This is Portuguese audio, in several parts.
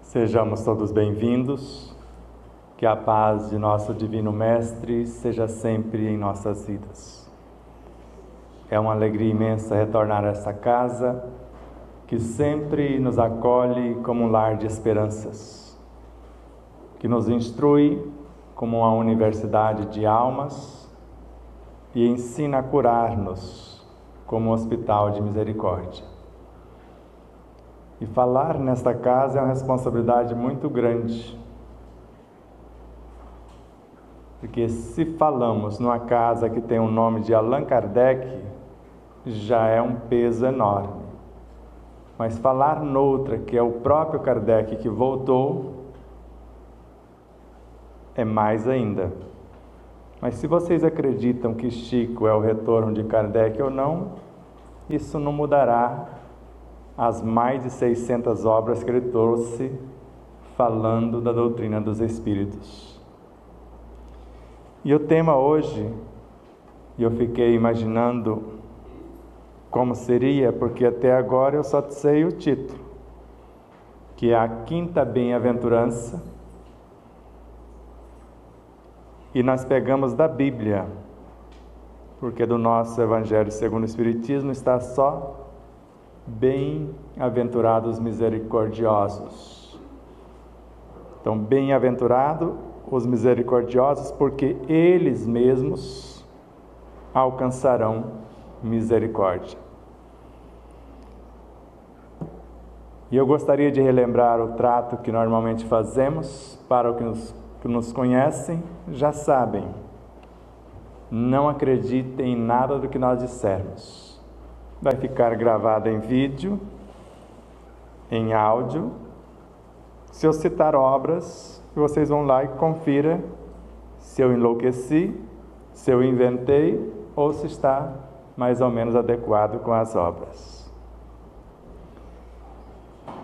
Sejamos todos bem-vindos, que a paz de nosso Divino Mestre seja sempre em nossas vidas. É uma alegria imensa retornar a esta casa, que sempre nos acolhe como um lar de esperanças, que nos instrui como uma universidade de almas e ensina a curar-nos como um hospital de misericórdia. E falar nesta casa é uma responsabilidade muito grande, porque se falamos numa casa que tem o nome de Allan Kardec, já é um peso enorme. Mas falar noutra, que é o próprio Kardec que voltou, é mais ainda. Mas se vocês acreditam que Chico é o retorno de Kardec ou não, isso não mudará as mais de 600 obras que ele trouxe falando da doutrina dos Espíritos. E o tema hoje, eu fiquei imaginando como seria, porque até agora eu só sei o título, que é a quinta bem-aventurança, e nós pegamos da Bíblia, porque do nosso Evangelho segundo o Espiritismo está só bem-aventurados misericordiosos. Então, bem-aventurado os misericordiosos, porque eles mesmos alcançarão misericórdia. E eu gostaria de relembrar o trato que normalmente fazemos. Para os que nos conhecem, já sabem, não acreditem em nada do que nós dissermos. Vai ficar gravado em vídeo, em áudio. Se eu citar obras, vocês vão lá e confira se eu enlouqueci, se eu inventei ou se está mais ou menos adequado com as obras.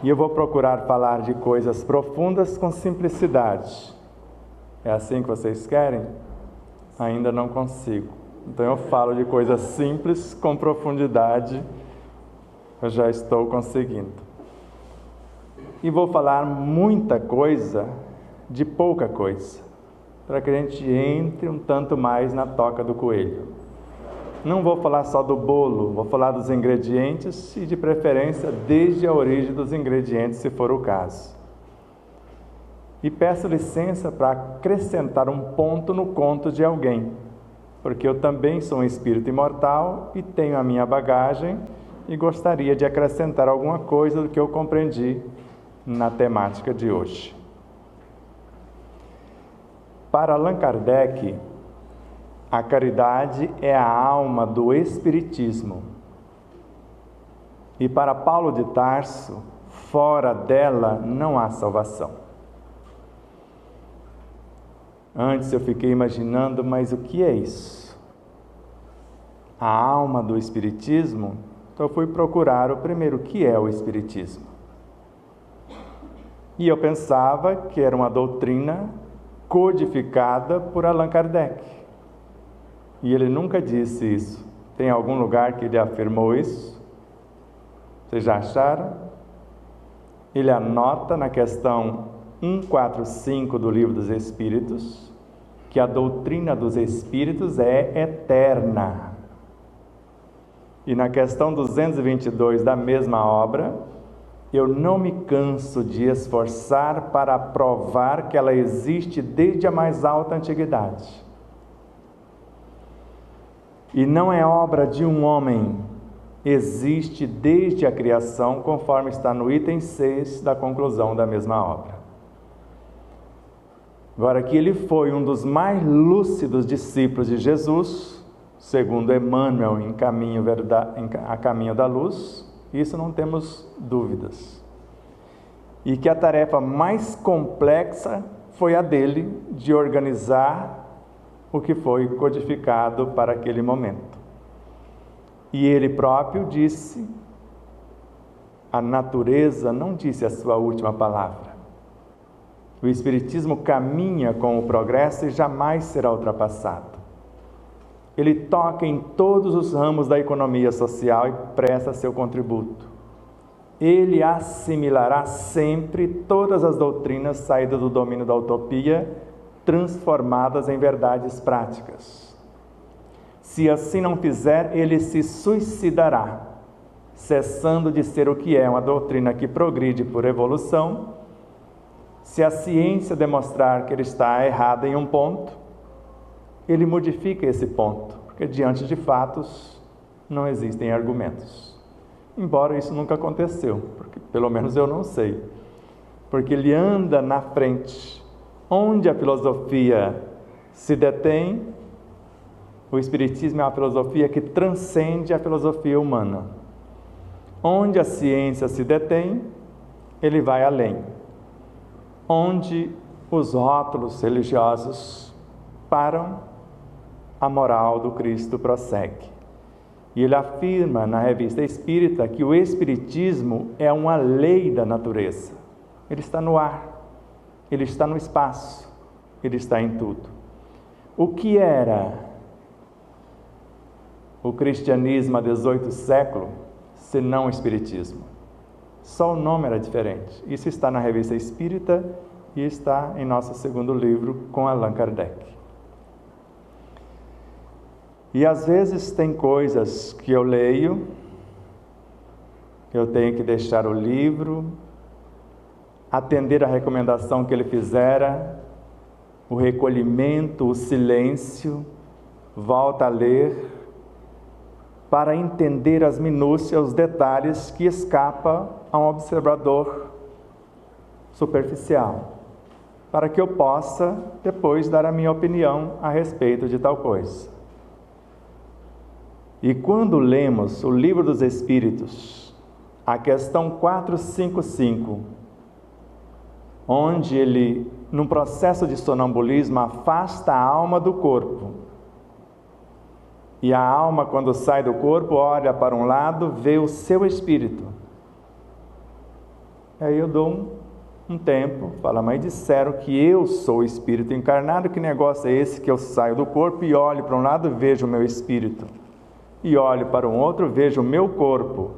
E eu vou procurar falar de coisas profundas com simplicidade. É assim que vocês querem? Ainda não consigo. Então eu falo de coisas simples com profundidade, eu já estou conseguindo. E vou falar muita coisa de pouca coisa, para que a gente entre um tanto mais na toca do coelho. Não vou falar só do bolo, vou falar dos ingredientes e de preferência desde a origem dos ingredientes, se for o caso. E peço licença para acrescentar um ponto no conto de alguém, porque eu também sou um espírito imortal e tenho a minha bagagem e gostaria de acrescentar alguma coisa do que eu compreendi na temática de hoje. Para Allan Kardec, a caridade é a alma do Espiritismo. E para Paulo de Tarso, fora dela não há salvação. Antes eu fiquei imaginando, mas o que é isso? A alma do Espiritismo? Então eu fui procurar o primeiro, o que é o Espiritismo? E eu pensava que era uma doutrina codificada por Allan Kardec. E ele nunca disse isso. Tem algum lugar que ele afirmou isso? Vocês já acharam? Ele anota na questão 145 do Livro dos Espíritos que a doutrina dos Espíritos é eterna. E na questão 222 da mesma obra, eu não me canso de esforçar para provar que ela existe desde a mais alta antiguidade. E não é obra de um homem, existe desde a criação, conforme está no item 6 da conclusão da mesma obra. Agora, que ele foi um dos mais lúcidos discípulos de Jesus, segundo Emmanuel a caminho da luz, isso não temos dúvidas. E que a tarefa mais complexa foi a dele de organizar o que foi codificado para aquele momento. E ele próprio disse, a natureza não disse a sua última palavra. O Espiritismo caminha com o progresso e jamais será ultrapassado. ele toca em todos os ramos da economia social e presta seu contributo. Ele assimilará sempre todas as doutrinas saídas do domínio da utopia, transformadas em verdades práticas. Se assim não fizer, ele se suicidará, cessando de ser o que é uma doutrina que progride por evolução. Se a ciência demonstrar que ele está errado em um ponto, ele modifica esse ponto, porque diante de fatos não existem argumentos. Embora isso nunca aconteceu, porque pelo menos eu não sei, porque ele anda na frente. Onde a filosofia se detém, o Espiritismo é uma filosofia que transcende a filosofia humana. Onde a ciência se detém, ele vai além. Onde os rótulos religiosos param, a moral do Cristo prossegue. E ele afirma na Revista Espírita que o Espiritismo é uma lei da natureza. Ele está no ar, ele está no espaço, ele está em tudo. O que era o cristianismo há 18 séculos, se não o Espiritismo? Só o nome era diferente. Isso está na Revista Espírita e está em nosso segundo livro com Allan Kardec. E às vezes tem coisas que eu leio, eu tenho que deixar o livro, atender a recomendação que ele fizera, o recolhimento, o silêncio, volta a ler, para entender as minúcias, os detalhes que escapam a um observador superficial, para que eu possa depois dar a minha opinião a respeito de tal coisa. E quando lemos o Livro dos Espíritos, a questão 455, onde ele, num processo de sonambulismo, afasta a alma do corpo, e a alma, quando sai do corpo, olha para um lado, vê o seu espírito. Aí eu dou um tempo, falo, mas disseram que eu sou o espírito encarnado, que negócio é esse que eu saio do corpo e olho para um lado, vejo o meu espírito, e olho para um outro, vejo o meu corpo,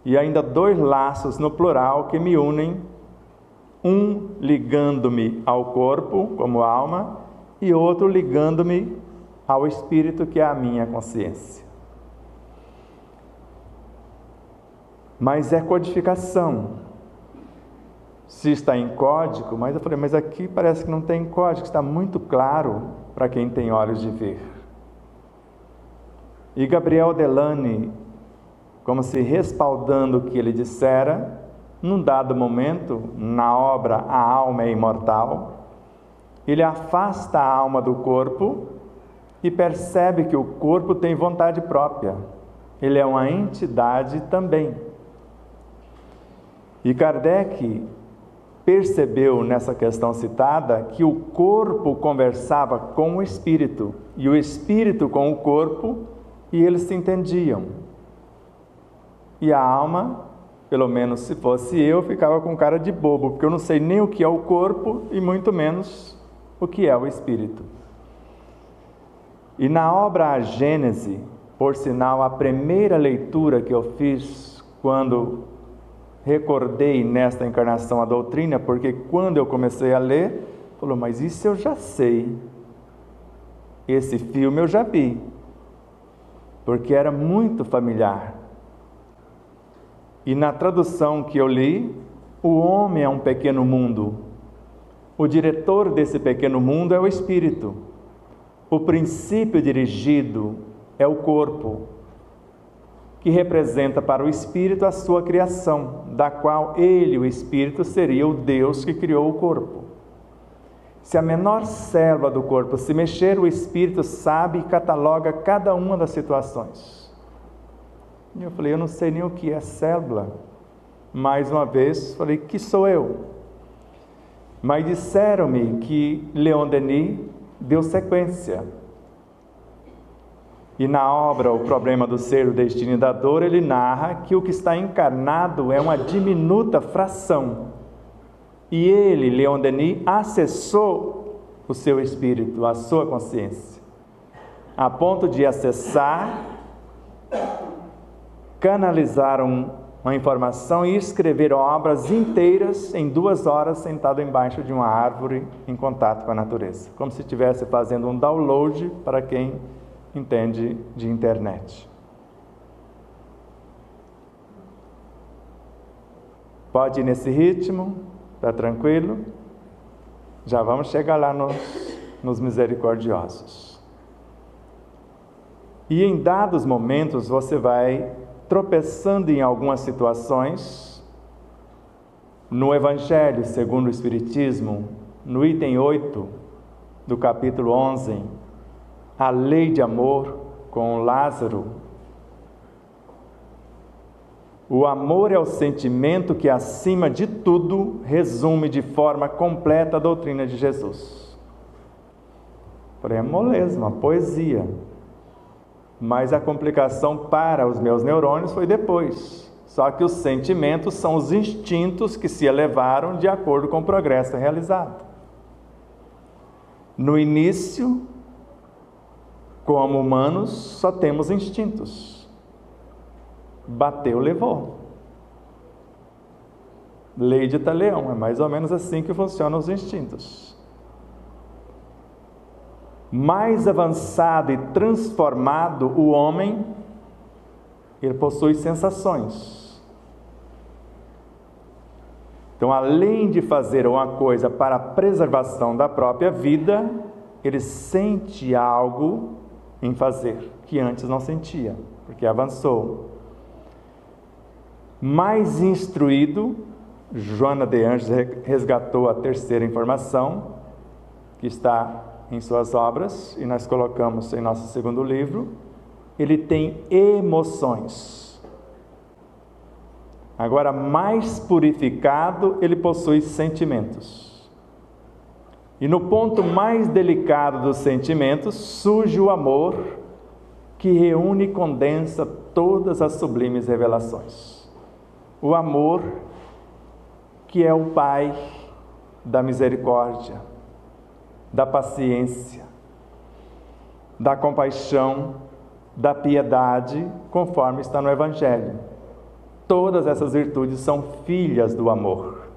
e ainda dois laços no plural que me unem, um ligando-me ao corpo, como alma, e outro ligando-me ao espírito, que é a minha consciência. Mas é codificação. Se está em código, mas eu falei, mas aqui parece que não tem código, está muito claro para quem tem olhos de ver. E Gabriel Delany, como se respaldando o que ele dissera, num dado momento, na obra A Alma é Imortal, ele afasta a alma do corpo e percebe que o corpo tem vontade própria. Ele é uma entidade também. E Kardec percebeu nessa questão citada que o corpo conversava com o espírito e o espírito com o corpo, e eles se entendiam. E a alma, pelo menos se fosse eu, ficava com cara de bobo, porque eu não sei nem o que é o corpo e muito menos o que é o espírito. E na obra A Gênese, por sinal, a primeira leitura que eu fiz quando recordei nesta encarnação a doutrina, porque quando eu comecei a ler, falou, mas isso eu já sei, esse filme eu já vi, porque era muito familiar. E na tradução que eu li, o homem é um pequeno mundo, o diretor desse pequeno mundo é o espírito, o princípio dirigido é o corpo, que representa para o espírito a sua criação, da qual ele, o espírito, seria o Deus que criou o corpo. Se a menor célula do corpo se mexer, o espírito sabe e cataloga cada uma das situações. E eu falei, eu não sei nem o que é célula. Mais uma vez, falei, que sou eu? Mas disseram-me que Leon Denis deu sequência. E na obra O Problema do Ser, o Destino e da Dor, ele narra que o que está encarnado é uma diminuta fração. E ele, Leon Denis, acessou o seu espírito, a sua consciência. a ponto de acessar, canalizar uma informação e escrever obras inteiras em 2 horas sentado embaixo de uma árvore em contato com a natureza, como se estivesse fazendo um download para quem entende de internet. Pode ir nesse ritmo, está tranquilo? Já vamos chegar lá nos misericordiosos. E em dados momentos você vai tropeçando em algumas situações. No Evangelho segundo o Espiritismo, no item 8 do capítulo 11, a lei de amor com Lázaro. O amor é o sentimento que, acima de tudo, resume de forma completa a doutrina de Jesus. Falei, é moleza, uma poesia. Mas a complicação para os meus neurônios foi depois. Só que os sentimentos são os instintos que se elevaram de acordo com o progresso realizado. No início, como humanos, só temos instintos. Bateu, levou. Lei de Talião, é mais ou menos assim que funcionam os instintos. Mais avançado e transformado o homem, ele possui sensações. Então, além de fazer uma coisa para a preservação da própria vida, ele sente algo em fazer, que antes não sentia, porque avançou. Mais instruído, Joana de Anjos resgatou a terceira informação, que está em suas obras, e nós colocamos em nosso segundo livro. Ele tem emoções. Agora, mais purificado, ele possui sentimentos. E no ponto mais delicado dos sentimentos, surge o amor, que reúne e condensa todas as sublimes revelações. O amor, que é o Pai da misericórdia, da paciência, da compaixão, da piedade, conforme está no Evangelho. Todas essas virtudes são filhas do amor.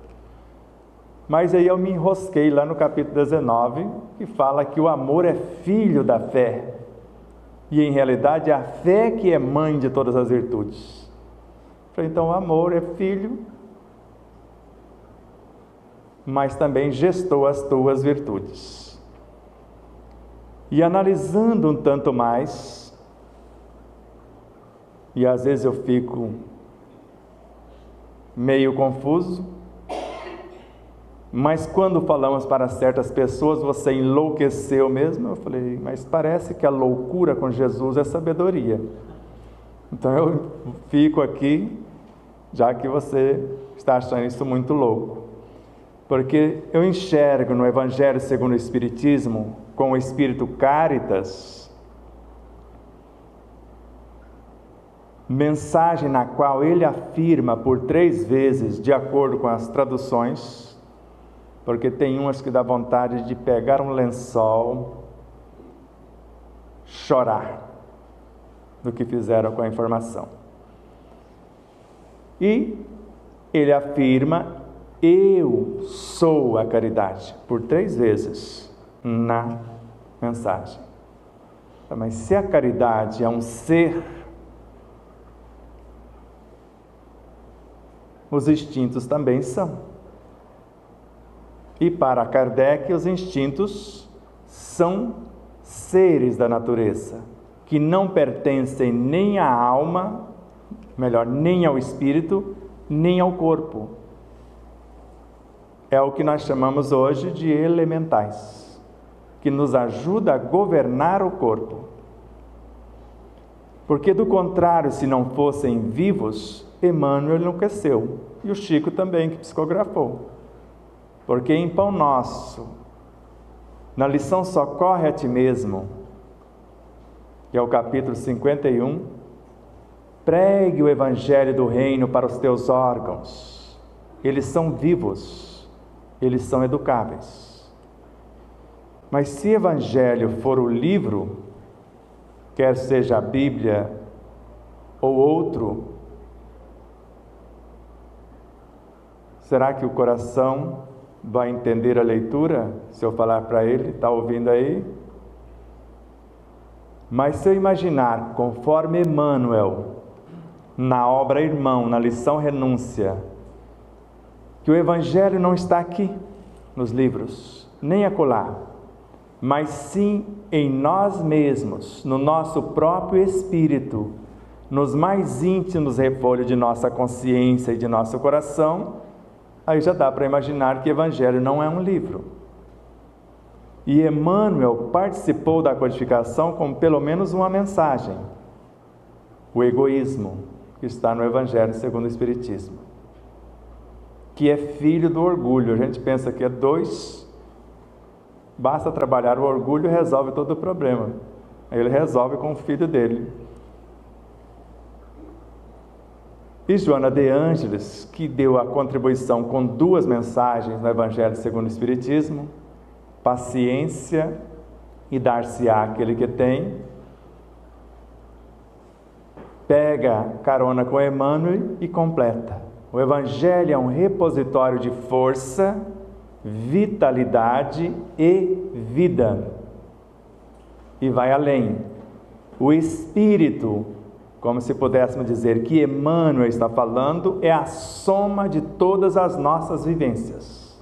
Mas aí eu me enrosquei lá no capítulo 19, que fala que o amor é filho da fé. E em realidade é a fé que é mãe de todas as virtudes. Então o amor é filho, mas também gestou as tuas virtudes. E analisando um tanto mais, e às vezes eu fico meio confuso, mas quando falamos para certas pessoas, você enlouqueceu mesmo? Eu falei, mas parece que a loucura com Jesus é sabedoria. Então eu fico aqui, já que você está achando isso muito louco. Porque eu enxergo no Evangelho segundo o Espiritismo, com o Espírito Caritas, mensagem na qual ele afirma por 3 vezes, de acordo com as traduções, porque tem umas que dá vontade de pegar um lençol, chorar do que fizeram com a informação. E ele afirma, eu sou a caridade, por 3 vezes na mensagem. Mas se a caridade é um ser, os instintos também são. E para Kardec, os instintos são seres da natureza, que não pertencem nem à alma, melhor, nem ao espírito, nem ao corpo. É o que nós chamamos hoje de elementais, que nos ajuda a governar o corpo. Porque do contrário, se não fossem vivos, Emmanuel enlouqueceu, e o Chico também, que psicografou. Porque em Pão Nosso, na lição Socorre a Ti Mesmo, que é o capítulo 51, pregue o Evangelho do Reino para os teus órgãos. Eles são vivos, eles são educáveis. Mas se Evangelho for o livro, quer seja a Bíblia ou outro, será que o coração vai entender a leitura se eu falar para ele? Está ouvindo aí? Mas se eu imaginar, conforme Emmanuel, na obra Irmão, na lição Renúncia, que o Evangelho não está aqui nos livros, nem acolá, mas sim em nós mesmos, no nosso próprio espírito, nos mais íntimos refolhos de nossa consciência e de nosso coração, aí já dá para imaginar que o Evangelho não é um livro. E Emmanuel participou da codificação com pelo menos uma mensagem: o egoísmo, que está no Evangelho segundo o Espiritismo, que é filho do orgulho. A gente pensa que é dois, basta trabalhar o orgulho e resolve todo o problema. Ele resolve com o filho dele. E Joana de Ângeles, que deu a contribuição com duas mensagens no Evangelho segundo o Espiritismo: paciência e dar-se-á aquele que tem, pega carona com Emmanuel e completa. O Evangelho é um repositório de força, vitalidade e vida. E vai além. O Espírito, como se pudéssemos dizer que Emmanuel está falando, é a soma de todas as nossas vivências,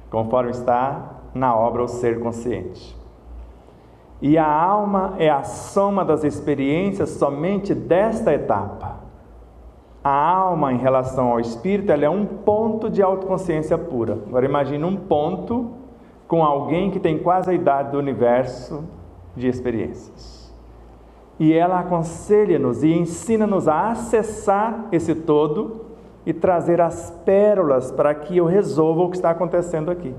conforme está na obra O Ser Consciente. E a alma é a soma das experiências somente desta etapa. A alma, em relação ao espírito, ela é um ponto de autoconsciência pura. Agora imagine um ponto com alguém que tem quase a idade do universo de experiências. E ela aconselha-nos e ensina-nos a acessar esse todo e trazer as pérolas para que eu resolva o que está acontecendo aqui.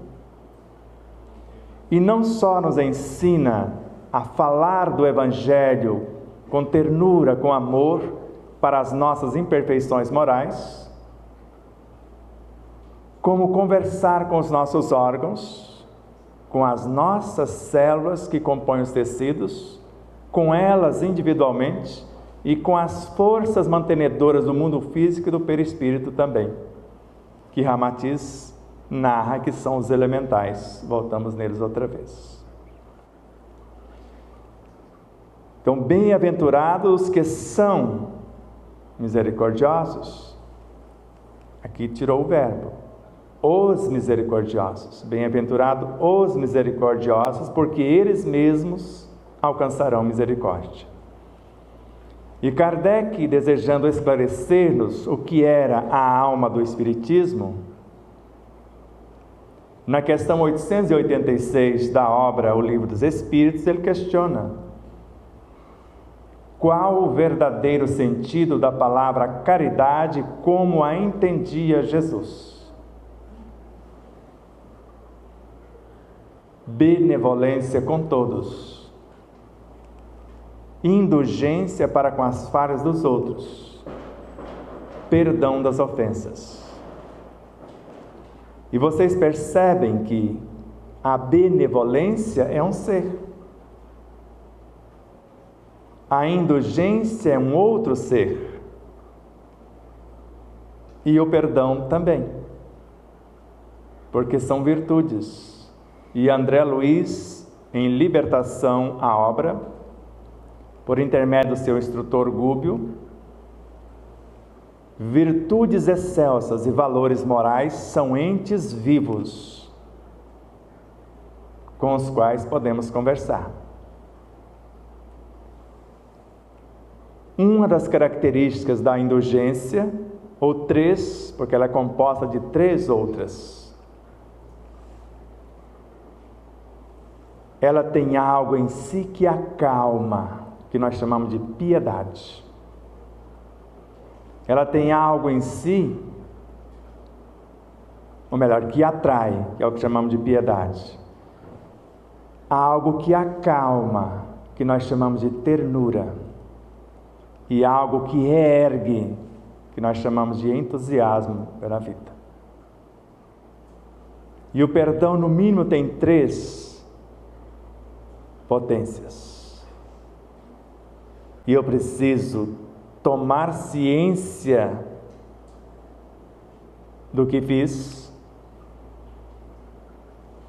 E não só nos ensina a falar do Evangelho com ternura, com amor, para as nossas imperfeições morais, como conversar com os nossos órgãos, com as nossas células que compõem os tecidos, com elas individualmente e com as forças mantenedoras do mundo físico e do perispírito também, que Ramatiz narra que são os elementais. Voltamos neles outra vez. Então, bem-aventurados que são misericordiosos. Aqui tirou o verbo. Os misericordiosos. Bem-aventurados os misericordiosos, porque eles mesmos alcançarão misericórdia. E Kardec, desejando esclarecer-nos o que era a alma do Espiritismo, na questão 886 da obra O Livro dos Espíritos, ele questiona: qual o verdadeiro sentido da palavra caridade como a entendia Jesus? Benevolência com todos, indulgência para com as falhas dos outros, perdão das ofensas. E vocês percebem que a benevolência é um ser, a indulgência é um outro ser, e o perdão também, porque são virtudes. E André Luiz, em Libertação, a obra, por intermédio do seu instrutor Gúbio, virtudes excelsas e valores morais são entes vivos com os quais podemos conversar. Uma das características da indulgência, ou três, porque ela é composta de três outras, ela tem algo em si que acalma, que nós chamamos de piedade. Ela tem algo em si, ou melhor, que atrai, que é o que chamamos de piedade. Há algo que acalma, que nós chamamos de ternura. E algo que reergue, que nós chamamos de entusiasmo pela vida. E o perdão, no mínimo, tem três potências. E eu preciso tomar ciência do que fiz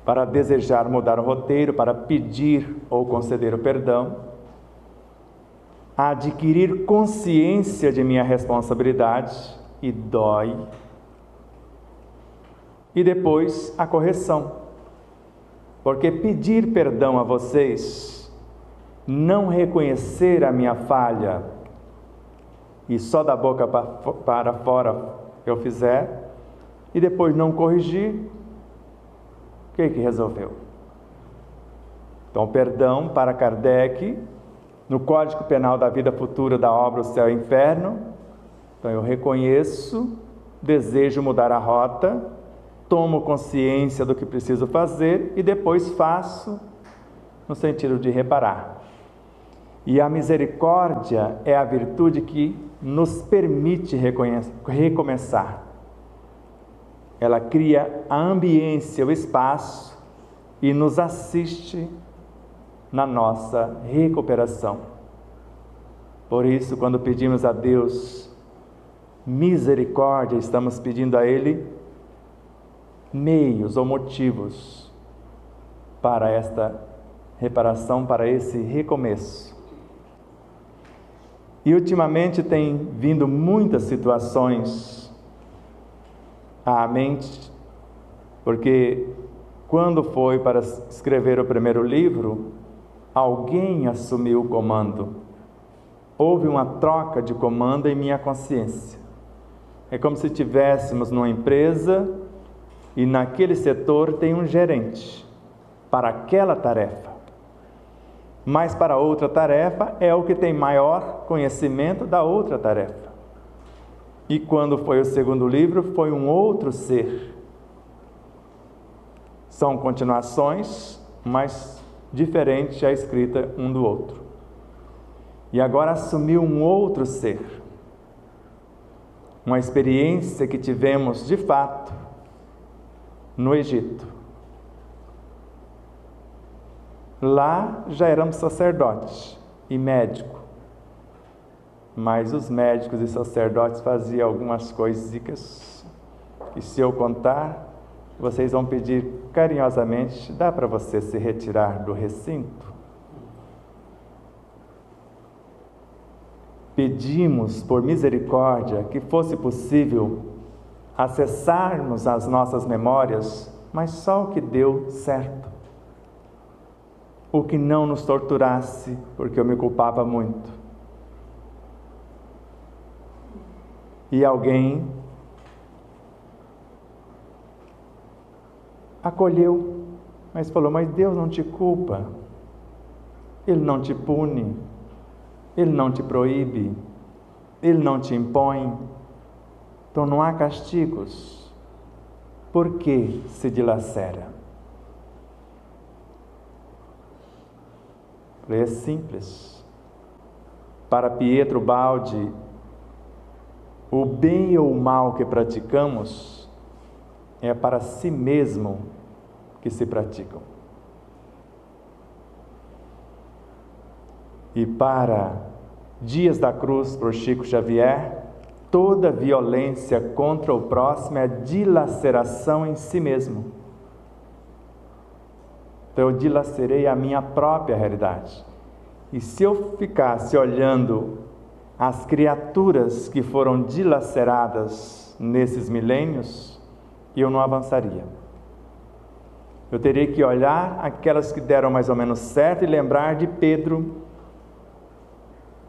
para desejar mudar o roteiro, para pedir ou conceder o perdão, adquirir consciência de minha responsabilidade, e dói, e depois a correção, porque pedir perdão a vocês, não reconhecer a minha falha, e só da boca para fora eu fizer, e depois não corrigir, o que resolveu? Então, perdão para Kardec, no Código Penal da Vida Futura da obra O Céu e o Inferno. Então, eu reconheço, desejo mudar a rota, tomo consciência do que preciso fazer e depois faço no sentido de reparar. E a misericórdia é a virtude que nos permite recomeçar. Ela cria a ambiência, o espaço e nos assiste na nossa recuperação. Por isso, quando pedimos a Deus misericórdia, estamos pedindo a Ele meios ou motivos para esta reparação, para esse recomeço. E ultimamente tem vindo muitas situações à mente, porque quando foi para escrever o primeiro livro, alguém assumiu o comando. Houve uma troca de comando em minha consciência. É como se estivéssemos numa empresa e naquele setor tem um gerente para aquela tarefa. Mas para outra tarefa é o que tem maior conhecimento da outra tarefa. E quando foi o segundo livro, foi um outro ser. São continuações, mas diferentes a escrita um do outro. E agora assumiu um outro ser. Uma experiência que tivemos de fato no Egito. Lá já éramos sacerdotes e médico, mas os médicos e sacerdotes faziam algumas coisinhas que, se eu contar, vocês vão pedir carinhosamente: dá para você se retirar do recinto? Pedimos por misericórdia que fosse possível acessarmos as nossas memórias, mas só o que deu certo. O que não nos torturasse, porque eu me culpava muito. E alguém acolheu, mas falou: mas Deus não te culpa, Ele não te pune, Ele não te proíbe, Ele não te impõe, então não há castigos. Por que se dilacera? É simples. Para Pietro Baldi, o bem ou o mal que praticamos é para si mesmo que se praticam. E para Dias da Cruz, por Chico Xavier, toda violência contra o próximo é dilaceração em si mesmo. Então eu dilacerei a minha própria realidade. E se eu ficasse olhando as criaturas que foram dilaceradas nesses milênios, eu não avançaria. Eu teria que olhar aquelas que deram mais ou menos certo e lembrar de Pedro,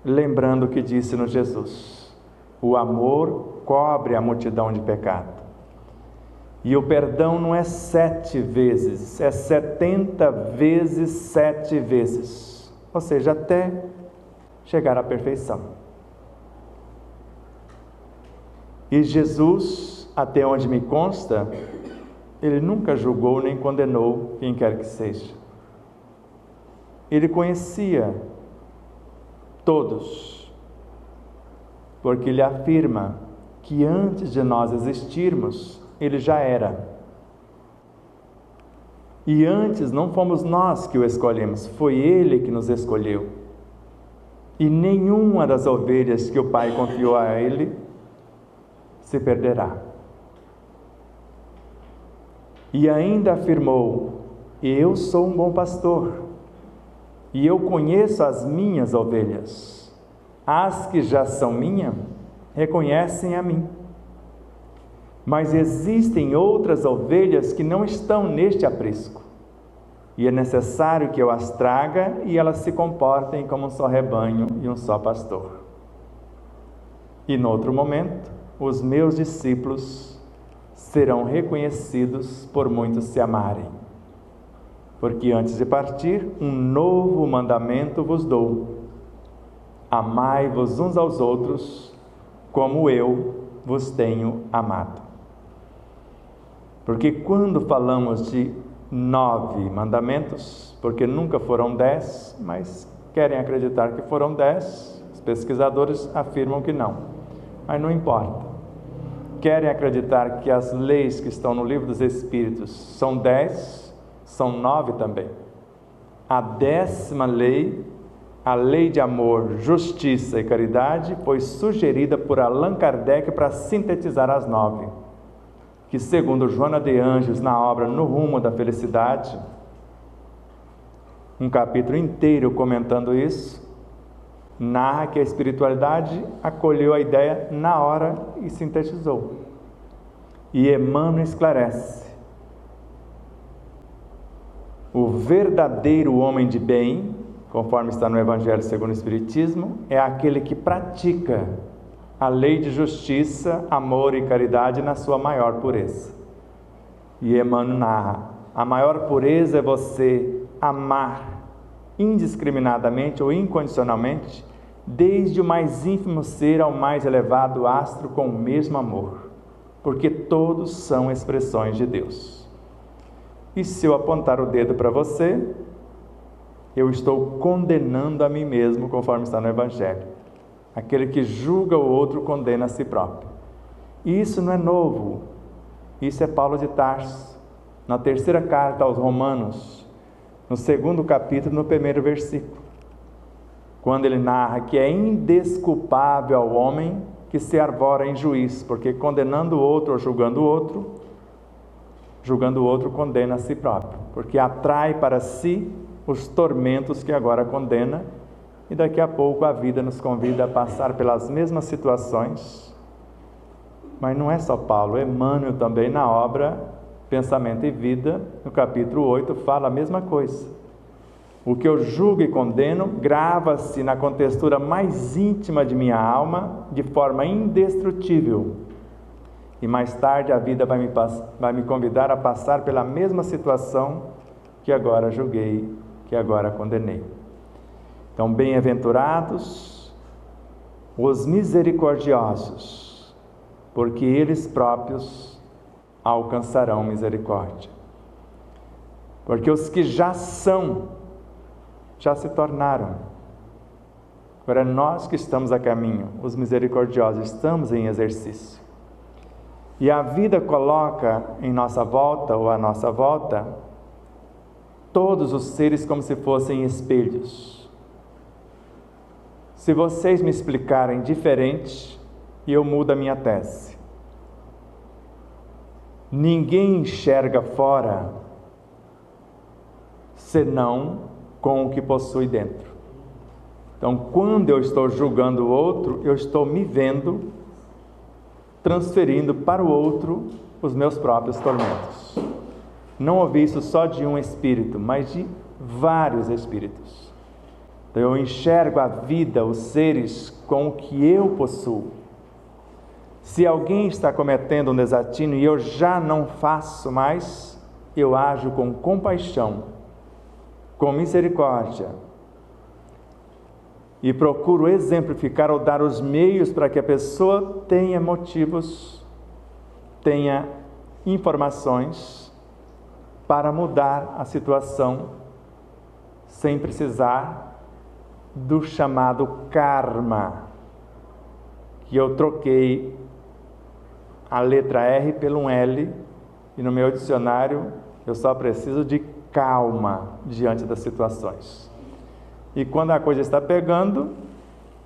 lembrando o que disse no Jesus: o amor cobre a multidão de pecado. E o perdão não é 7 vezes, é 70 vezes 7 vezes. Ou seja, até chegar à perfeição. E Jesus, até onde me consta, Ele nunca julgou nem condenou quem quer que seja. Ele conhecia todos, porque Ele afirma que antes de nós existirmos, Ele já era. E antes não fomos nós que o escolhemos, foi Ele que nos escolheu. e nenhuma das ovelhas que o Pai confiou a ele se perderá. E ainda afirmou: eu sou um bom pastor, e eu conheço as minhas ovelhas. As que já são minhas, reconhecem a mim. Mas existem outras ovelhas que não estão neste aprisco, e é necessário que eu as traga e elas se comportem como um só rebanho e um só pastor. E no outro momento, os meus discípulos serão reconhecidos por muitos se amarem. Porque antes de partir, um novo mandamento vos dou: amai-vos uns aos outros, como eu vos tenho amado. Porque quando falamos de 9 mandamentos, porque nunca foram 10, mas querem acreditar que foram 10, os pesquisadores afirmam que não, mas não importa. Querem acreditar que as leis que estão no livro dos Espíritos são 10, são 9 também. A 10ª lei, a lei de amor, justiça e caridade, foi sugerida por Allan Kardec para sintetizar as 9, que segundo Joana de Ângeles, na obra No Rumo da Felicidade, um capítulo inteiro comentando isso, narra que a espiritualidade acolheu a ideia na hora e sintetizou. E Emmanuel esclarece: o verdadeiro homem de bem, conforme está no Evangelho segundo o Espiritismo, é aquele que pratica a lei de justiça, amor e caridade na sua maior pureza. E Emmanuel narra: a maior pureza é você amar indiscriminadamente ou incondicionalmente, desde o mais ínfimo ser ao mais elevado astro, com o mesmo amor, porque todos são expressões de Deus. E se eu apontar o dedo para você, eu estou condenando a mim mesmo, conforme está no Evangelho. Aquele que julga o outro condena a si próprio. E isso não é novo. Isso é Paulo de Tarso, na 3ª carta aos Romanos, no 2º capítulo, no 1º versículo, quando ele narra que é indesculpável ao homem que se arvora em juiz, porque condenando o outro ou julgando o outro condena a si próprio, porque atrai para si os tormentos que agora condena, e daqui a pouco a vida nos convida a passar pelas mesmas situações. Mas não é só Paulo, Emmanuel também, na obra Pensamento e Vida, no capítulo 8, fala a mesma coisa. O que eu julgo e condeno grava-se na contextura mais íntima de minha alma, de forma indestrutível. E mais tarde a vida vai me convidar a passar pela mesma situação que agora julguei, que agora condenei. Então, bem-aventurados os misericordiosos, porque eles próprios alcançarão misericórdia. Porque os que já são, já se tornaram. Agora é nós que estamos a caminho, os misericordiosos, estamos em exercício. E a vida coloca em nossa volta, ou à nossa volta, todos os seres como se fossem espelhos. Se vocês me explicarem diferente, eu mudo a minha tese. Ninguém enxerga fora, senão com o que possui dentro. Então, quando eu estou julgando o outro, eu estou me vendo, transferindo para o outro os meus próprios tormentos. Não ouvi isso só de um espírito, mas de vários espíritos. Então, eu enxergo a vida, os seres, com o que eu possuo. Se alguém está cometendo um desatino e eu já não faço mais, eu ajo com compaixão, com misericórdia, e procuro exemplificar ou dar os meios para que a pessoa tenha motivos, tenha informações para mudar a situação, sem precisar do chamado karma, que eu troquei a letra R pelo um L, e no meu dicionário eu só preciso de calma diante das situações. E quando a coisa está pegando,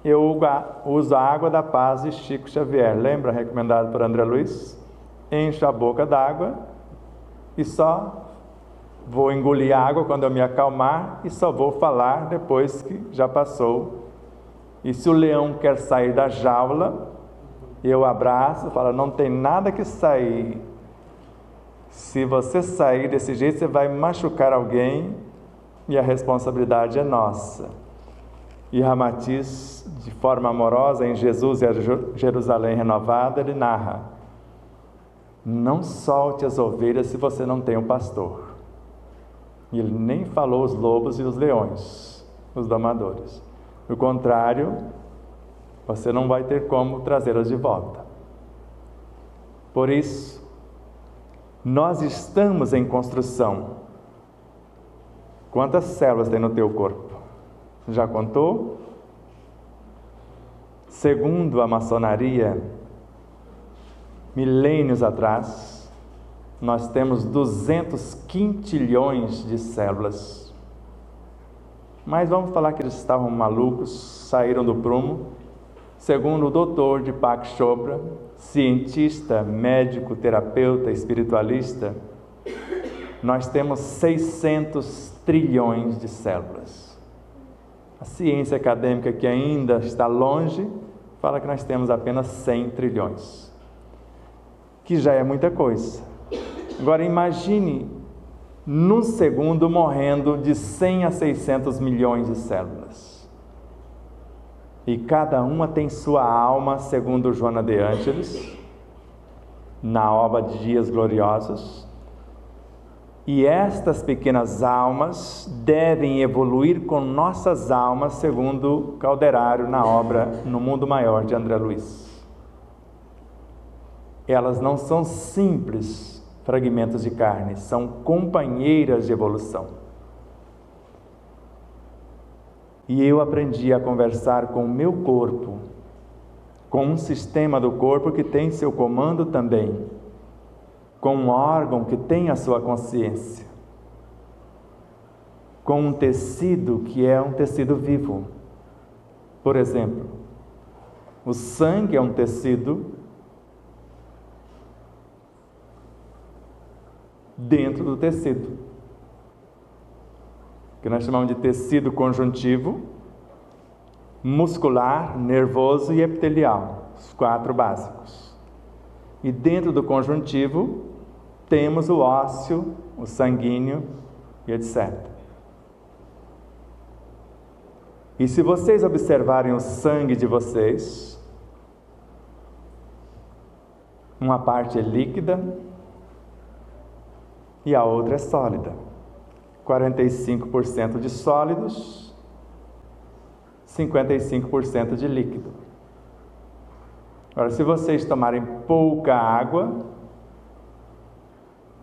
eu uso a água da paz de Chico Xavier, lembra? Recomendado por André Luiz? Encho a boca d'água e só vou engolir água quando eu me acalmar e só vou falar depois que já passou. E se o leão quer sair da jaula, eu abraço, falo, não tem nada que sair. Se você sair desse jeito, você vai machucar alguém e a responsabilidade é nossa. E Ramatiz, de forma amorosa, em Jesus e a Jerusalém Renovada, ele narra: não solte as ovelhas se você não tem um pastor. E ele nem falou os lobos e os leões, os domadores. Do contrário, você não vai ter como trazê-las de volta. Por isso, nós estamos em construção. Quantas células tem no teu corpo? Já contou? Segundo a maçonaria, milênios atrás, nós temos 200 quintilhões de células. Mas vamos falar que eles estavam malucos, saíram do prumo. Segundo o doutor Deepak Chopra, cientista, médico, terapeuta, espiritualista, nós temos 600 trilhões de células. A ciência acadêmica, que ainda está longe, fala que nós temos apenas 100 trilhões, que já é muita coisa. Agora imagine, num segundo, morrendo de 100 a 600 milhões de células. E cada uma tem sua alma, segundo Joana de Ângeles, na obra de Dias Gloriosos. E estas pequenas almas devem evoluir com nossas almas, segundo Calderário, na obra No Mundo Maior, de André Luiz. Elas não são simples fragmentos de carne, são companheiras de evolução. E eu aprendi a conversar com o meu corpo, com um sistema do corpo que tem seu comando também, com um órgão que tem a sua consciência, com um tecido que é um tecido vivo. Por exemplo, o sangue é um tecido dentro do tecido, que nós chamamos de tecido conjuntivo, muscular, nervoso e epitelial, os 4 básicos. E dentro do conjuntivo temos o ósseo, o sanguíneo e etc. E se vocês observarem o sangue de vocês, uma parte é líquida e a outra é sólida. 45% de sólidos, 55% de líquido. Agora, se vocês tomarem pouca água,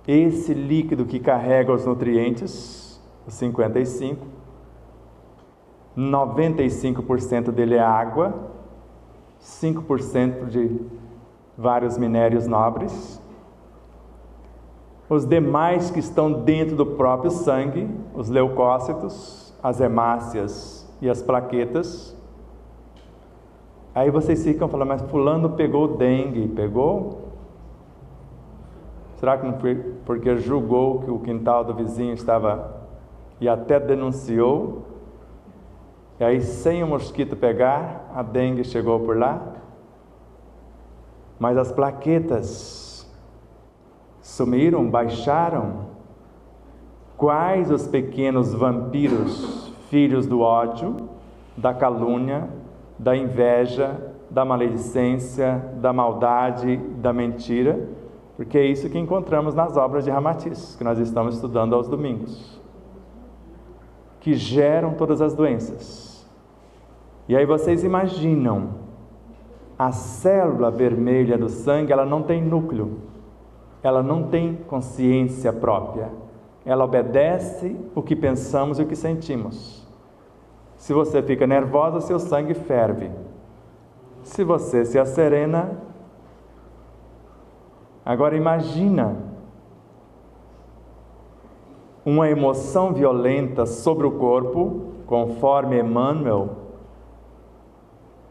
esse líquido que carrega os nutrientes, os 55%, 95% dele é água, 5% de vários minérios nobres. Os demais que estão dentro do próprio sangue, os leucócitos, as hemácias e as plaquetas. Aí vocês ficam falando, mas fulano pegou dengue, pegou? Será que não foi porque julgou que o quintal do vizinho estava, e até denunciou, e aí sem o mosquito pegar, a dengue chegou por lá? Mas as plaquetas sumiram, baixaram? Quais os pequenos vampiros, filhos do ódio, da calúnia, da inveja, da maledicência, da maldade, da mentira? Porque é isso que encontramos nas obras de Ramatiz, que nós estamos estudando aos domingos, que geram todas as doenças. E aí vocês imaginam, a célula vermelha do sangue, ela não tem núcleo, ela não tem consciência própria, ela obedece o que pensamos e o que sentimos. Se você fica nervosa, seu sangue ferve. Se você se acerena. Agora imagina uma emoção violenta sobre o corpo, conforme Emmanuel,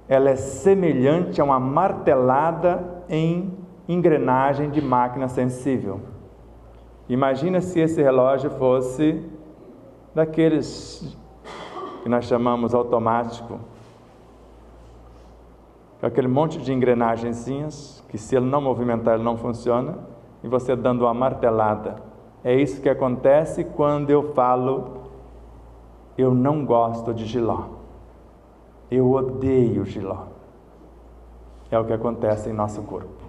ela é semelhante a uma martelada em engrenagem de máquina sensível. Imagina se esse relógio fosse daqueles que nós chamamos automático, com aquele monte de engrenagenzinhas, que se ele não movimentar ele não funciona, e você dando uma martelada. É isso que acontece quando eu falo, eu não gosto de jiló, eu odeio jiló. É o que acontece em nosso corpo.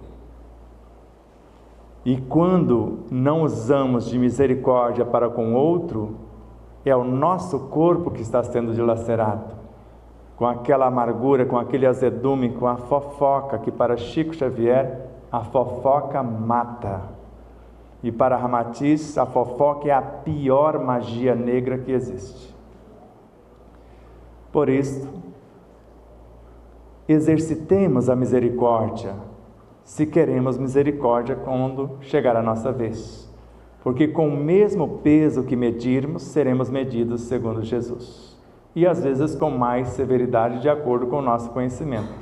E quando não usamos de misericórdia para com o outro, é o nosso corpo que está sendo dilacerado, com aquela amargura, com aquele azedume, com a fofoca, que para Chico Xavier, a fofoca mata. E para Ramatiz, a fofoca é a pior magia negra que existe. Por isso, exercitemos a misericórdia, se queremos misericórdia quando chegar a nossa vez. Porque com o mesmo peso que medirmos, seremos medidos segundo Jesus. E às vezes com mais severidade, de acordo com o nosso conhecimento.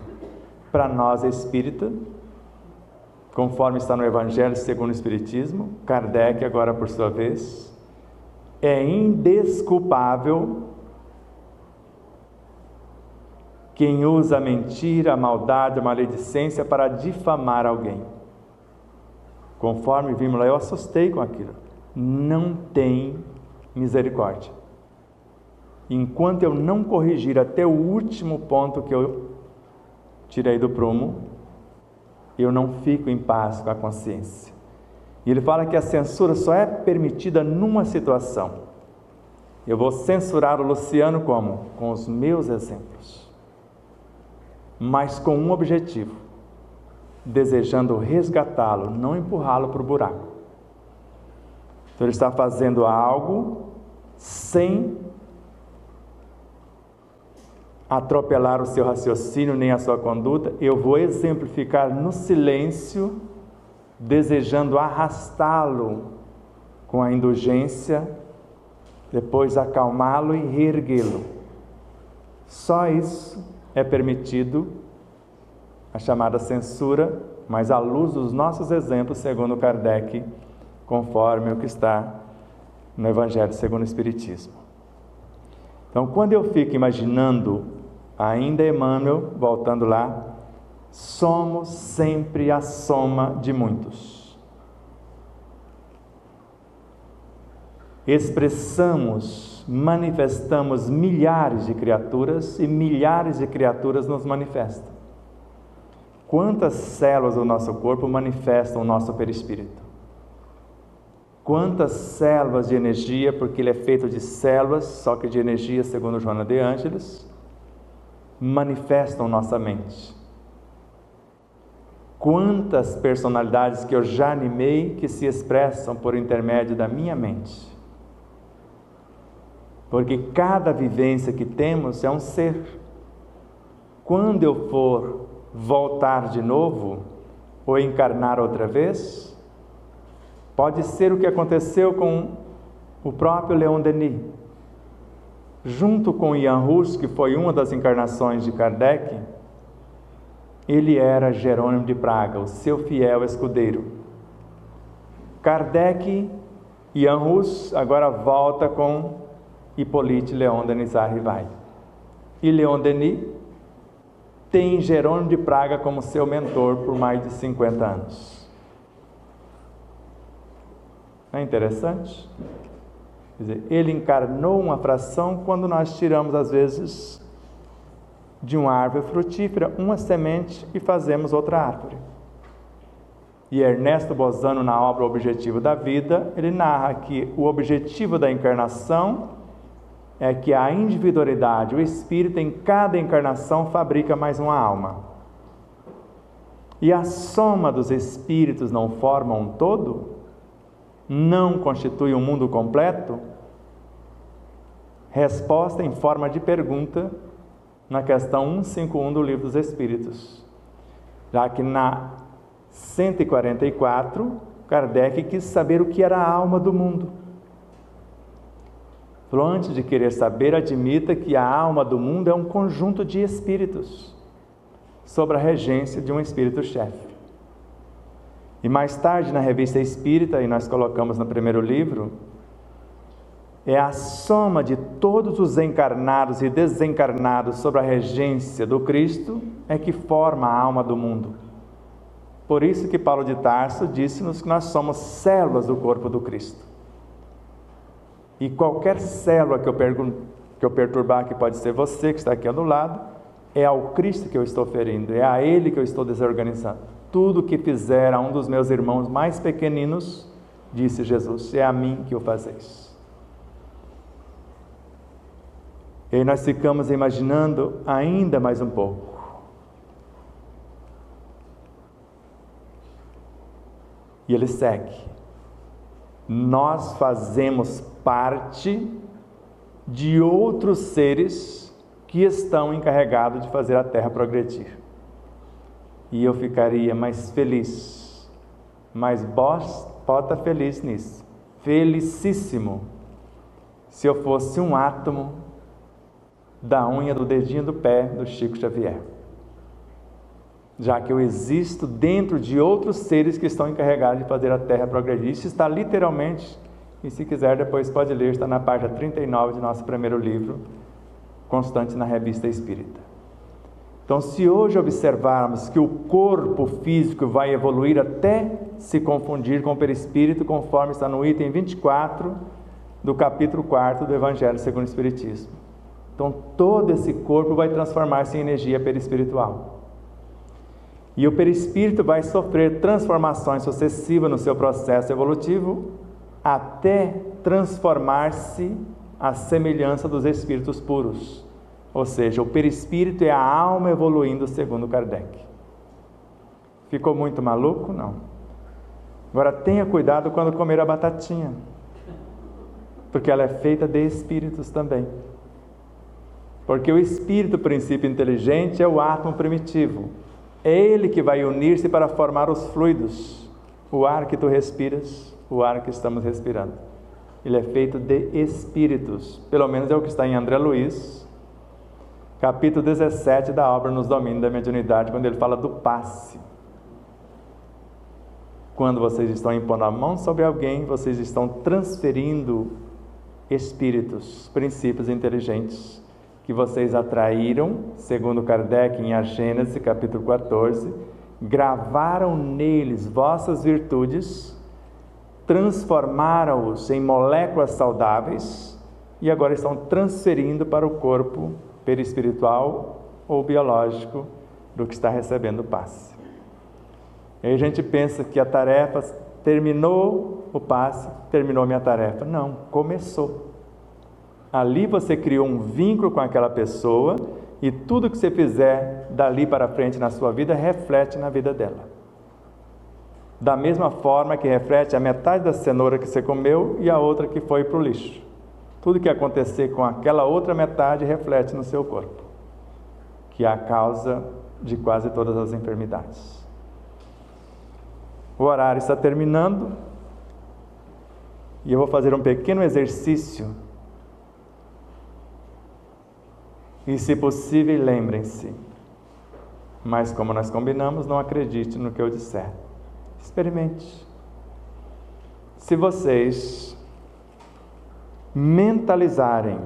Para nós espírita, conforme está no Evangelho segundo o Espiritismo, Kardec agora por sua vez, é indesculpável quem usa a mentira, a maldade, a maledicência para difamar alguém. Conforme vimos lá, eu assustei com aquilo. Não tem misericórdia. Enquanto eu não corrigir até o último ponto que eu tirei do prumo, eu não fico em paz com a consciência. E ele fala que a censura só é permitida numa situação. Eu vou censurar o Luciano como? Com os meus exemplos. Mas com um objetivo, desejando resgatá-lo, não empurrá-lo para o buraco. Então ele está fazendo algo sem atropelar o seu raciocínio nem a sua conduta. Eu vou exemplificar no silêncio, desejando arrastá-lo com a indulgência, depois acalmá-lo e reerguê-lo. Só isso é permitido, a chamada censura, mas à luz dos nossos exemplos, segundo Kardec, conforme o que está no Evangelho segundo o Espiritismo. Então, quando eu fico imaginando, ainda Emmanuel, voltando lá, somos sempre a soma de muitos. Expressamos, manifestamos milhares de criaturas e milhares de criaturas nos manifestam. Quantas células do nosso corpo manifestam o nosso perispírito? Quantas células de energia, porque ele é feito de células, só que de energia, segundo Joana de Ângeles, manifestam nossa mente? Quantas personalidades que eu já animei que se expressam por intermédio da minha mente? Porque cada vivência que temos é um ser. Quando eu for voltar de novo, ou encarnar outra vez, pode ser o que aconteceu com o próprio Leon Denis. Junto com Jan Hus, que foi uma das encarnações de Kardec, ele era Jerônimo de Praga, o seu fiel escudeiro. Kardec e Jan Hus agora volta com Hippolyte Léon Denis Arrivai. E Leon Denis tem Jerônimo de Praga como seu mentor por mais de 50 anos. Não é interessante? Quer dizer, ele encarnou uma fração quando nós tiramos, às vezes, de uma árvore frutífera, uma semente e fazemos outra árvore. E Ernesto Bozano, na obra O Objetivo da Vida, ele narra que o objetivo da encarnação é que a individualidade, o espírito, em cada encarnação fabrica mais uma alma. E a soma dos espíritos não forma um todo? Não constitui um mundo completo? Resposta em forma de pergunta na questão 151 do Livro dos Espíritos. Já que na 144, Kardec quis saber o que era a alma do mundo. Falou, antes de querer saber, admita que a alma do mundo é um conjunto de espíritos. sob a regência de um espírito-chefe. E mais tarde, na Revista Espírita, e nós colocamos no primeiro livro, é a soma de todos os encarnados e desencarnados sob a regência do Cristo é que forma a alma do mundo. Por isso que Paulo de Tarso disse-nos que nós somos células do corpo do Cristo. E qualquer célula que eu perturbar, que pode ser você que está aqui do lado, é ao Cristo que eu estou ferindo, é a Ele que eu estou desorganizando. Tudo que fizer a um dos meus irmãos mais pequeninos, disse Jesus, é a mim que o fazeis. E aí nós ficamos imaginando ainda mais um pouco. E ele segue. Nós fazemos parte de outros seres que estão encarregados de fazer a Terra progredir. E eu ficaria mais feliz, mais bota feliz nisso, felicíssimo, se eu fosse um átomo da unha do dedinho do pé do Chico Xavier, já que eu existo dentro de outros seres que estão encarregados de fazer a Terra progredir. Isso está literalmente, e se quiser depois pode ler, está na página 39 de nosso primeiro livro, constante na Revista Espírita. Então, se hoje observarmos que o corpo físico vai evoluir até se confundir com o perispírito, conforme está no item 24 do capítulo 4 do Evangelho segundo o Espiritismo. Então, todo esse corpo vai transformar-se em energia perispiritual. E o perispírito vai sofrer transformações sucessivas no seu processo evolutivo, até transformar-se à semelhança dos espíritos puros. Ou seja, o perispírito é a alma evoluindo segundo Kardec. Ficou muito maluco? Não. Agora tenha cuidado quando comer a batatinha, porque ela é feita de espíritos também. Porque o espírito, princípio inteligente, é o átomo primitivo. É ele que vai unir-se para formar os fluidos. O ar que tu respiras, o ar que estamos respirando. Ele é feito de espíritos. Pelo menos é o que está em André Luiz, capítulo 17 da obra Nos Domínios da Mediunidade, quando ele fala do passe. Quando vocês estão impondo a mão sobre alguém, vocês estão transferindo espíritos, princípios inteligentes, que vocês atraíram, segundo Kardec em A Gênese, capítulo 14, gravaram neles vossas virtudes, transformaram-os em moléculas saudáveis e agora estão transferindo para o corpo perispiritual ou biológico do que está recebendo o passe. E aí a gente pensa que a tarefa terminou, o passe, terminou minha tarefa. Não, começou. Ali você criou um vínculo com aquela pessoa e tudo que você fizer dali para frente na sua vida reflete na vida dela. Da mesma forma que reflete a metade da cenoura que você comeu e a outra que foi para o lixo. Tudo que acontecer com aquela outra metade reflete no seu corpo, que é a causa de quase todas as enfermidades. O horário está terminando e eu vou fazer um pequeno exercício. E, se possível, lembrem-se, mas como nós combinamos, não acredite no que eu disser. Experimente. Se vocês mentalizarem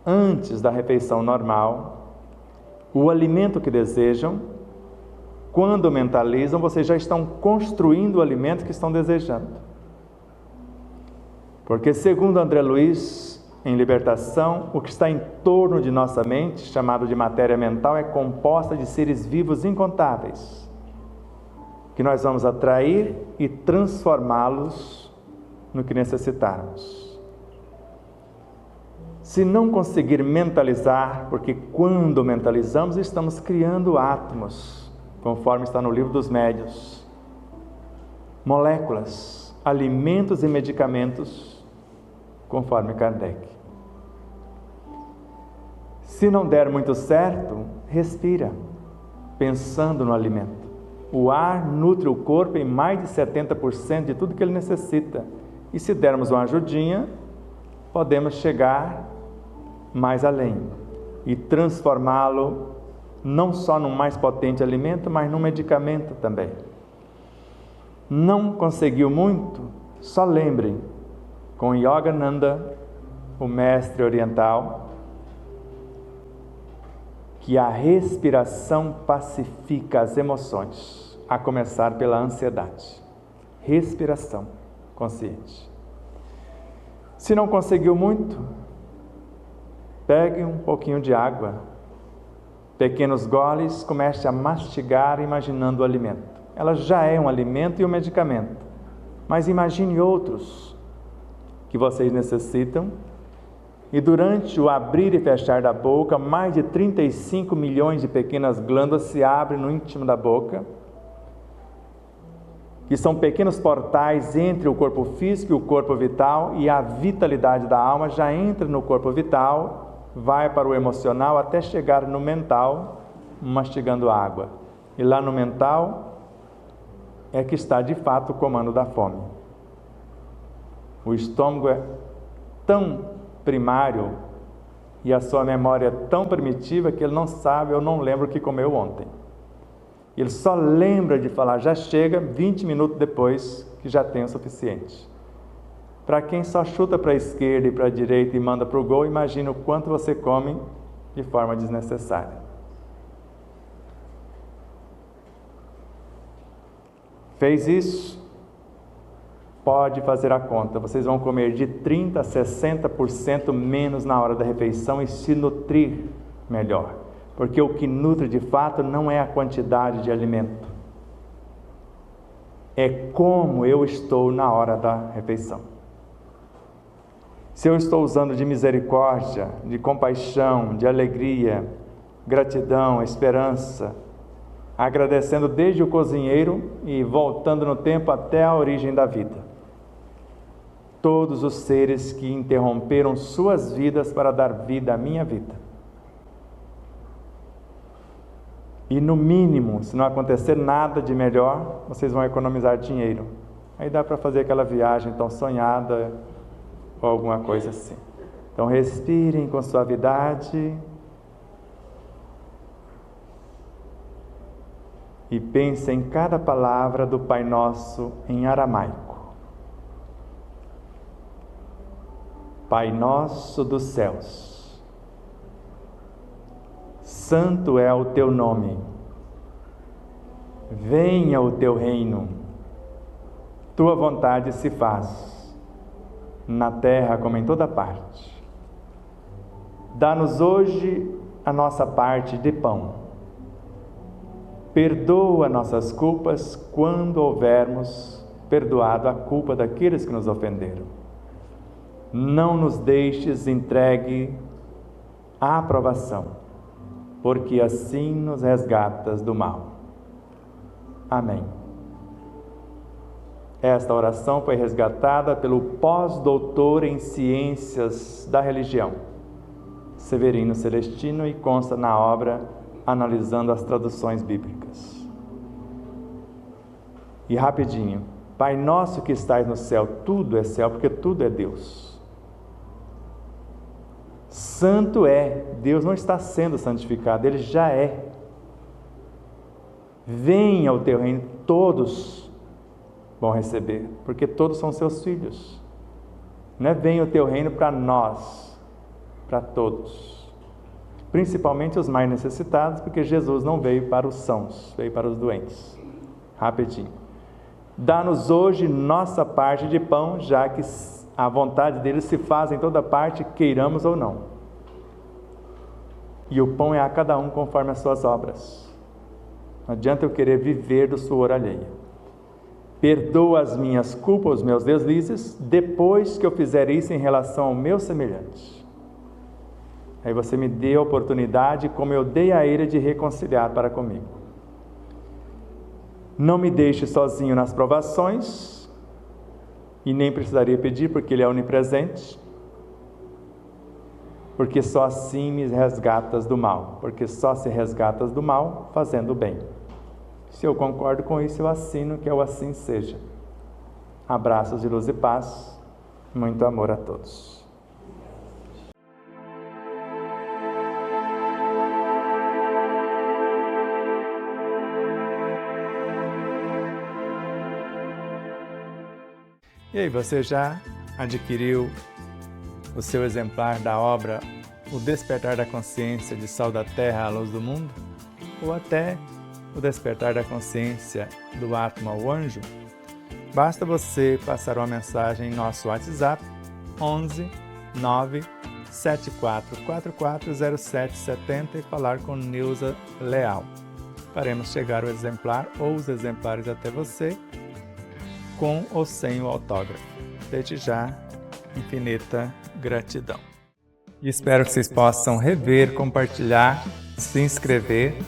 antes da refeição normal o alimento que desejam, quando mentalizam, vocês já estão construindo o alimento que estão desejando. Porque, segundo André Luiz, em Libertação, o que está em torno de nossa mente, chamado de matéria mental, é composta de seres vivos incontáveis, que nós vamos atrair e transformá-los no que necessitarmos. Se não conseguir mentalizar, porque quando mentalizamos, estamos criando átomos, conforme está no Livro dos Médiuns, moléculas, alimentos e medicamentos, conforme Kardec. Se não der muito certo, respira, pensando no alimento. O ar nutre o corpo em mais de 70% de tudo que ele necessita. E se dermos uma ajudinha, podemos chegar mais além e transformá-lo não só num mais potente alimento, mas num medicamento também. Não conseguiu muito? Só lembrem, com Yogananda, o mestre oriental, que a respiração pacifica as emoções, a começar pela ansiedade. Respiração consciente. Se não conseguiu muito, pegue um pouquinho de água, pequenos goles, comece a mastigar imaginando o alimento. Ela já é um alimento e um medicamento, mas imagine outros que vocês necessitam. E durante o abrir e fechar da boca, mais de 35 milhões de pequenas glândulas se abrem no íntimo da boca, que são pequenos portais entre o corpo físico e o corpo vital, e a vitalidade da alma já entra no corpo vital, vai para o emocional até chegar no mental, mastigando água. E lá no mental é que está de fato o comando da fome. O estômago é tão primário e a sua memória é tão primitiva que ele não sabe ou não lembra o que comeu ontem. Ele só lembra de falar, já chega 20 minutos depois que já tem o suficiente. Para quem só chuta para a esquerda e para a direita e manda para o gol, imagina o quanto você come de forma desnecessária. Fez isso? Pode fazer a conta. Vocês vão comer de 30% a 60% menos na hora da refeição e se nutrir melhor. Porque o que nutre de fato não é a quantidade de alimento. É como eu estou na hora da refeição. Se eu estou usando de misericórdia, de compaixão, de alegria, gratidão, esperança, agradecendo desde o cozinheiro e voltando no tempo até a origem da vida. Todos os seres que interromperam suas vidas para dar vida à minha vida. E no mínimo, se não acontecer nada de melhor, vocês vão economizar dinheiro. Aí dá para fazer aquela viagem tão sonhada ou alguma coisa assim. Então respirem com suavidade e pensem em cada palavra do Pai Nosso em aramaico. Pai Nosso dos céus, santo é o teu nome, venha o teu reino, tua vontade se faz, na terra como em toda parte. Dá-nos hoje a nossa parte de pão. Perdoa nossas culpas quando houvermos perdoado a culpa daqueles que nos ofenderam. Não nos deixes entregue à aprovação, porque assim nos resgatas do mal. Amém. Esta oração foi resgatada pelo pós-doutor em ciências da religião, Severino Celestino, e consta na obra Analisando as Traduções Bíblicas. E rapidinho, Pai nosso que estais no céu, tudo é céu, porque tudo é Deus. Santo é, Deus não está sendo santificado, Ele já é. Venha o teu reino, todos vão receber, porque todos são seus filhos. Não é venha o teu reino para nós, para todos. Principalmente os mais necessitados, porque Jesus não veio para os sãos, veio para os doentes. Rapidinho. Dá-nos hoje nossa parte de pão, já que a vontade dele se faz em toda parte, queiramos ou não. E o pão é a cada um conforme as suas obras. Não adianta eu querer viver do suor alheio. Perdoa as minhas culpas, os meus deslizes, depois que eu fizer isso em relação ao meu semelhante. Aí você me dê a oportunidade, como eu dei a ele, de reconciliar para comigo. Não me deixe sozinho nas provações, e nem precisaria pedir, porque Ele é onipresente, porque só assim me resgatas do mal, porque só se resgatas do mal fazendo o bem. Se eu concordo com isso, eu assino que eu assim seja. Abraços de luz e paz, muito amor a todos. E aí, você já adquiriu o seu exemplar da obra O Despertar da Consciência de Sal da Terra à Luz do Mundo? Ou até O Despertar da Consciência do Atma ao Anjo? Basta você passar uma mensagem em nosso WhatsApp 11 9 74440770 e falar com Neuza Leal. Faremos chegar o exemplar ou os exemplares até você, com ou sem o autógrafo. Desde já, infinita gratidão. E espero que vocês possam rever, compartilhar, se inscrever.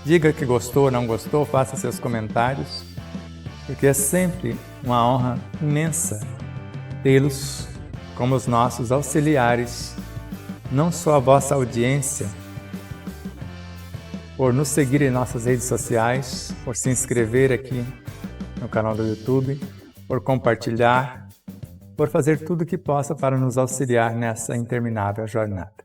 Diga que gostou ou não gostou, faça seus comentários, porque é sempre uma honra imensa tê-los como os nossos auxiliares, não só a vossa audiência, por nos seguir em nossas redes sociais, por se inscrever aqui no canal do YouTube, por compartilhar, por fazer tudo o que possa para nos auxiliar nessa interminável jornada.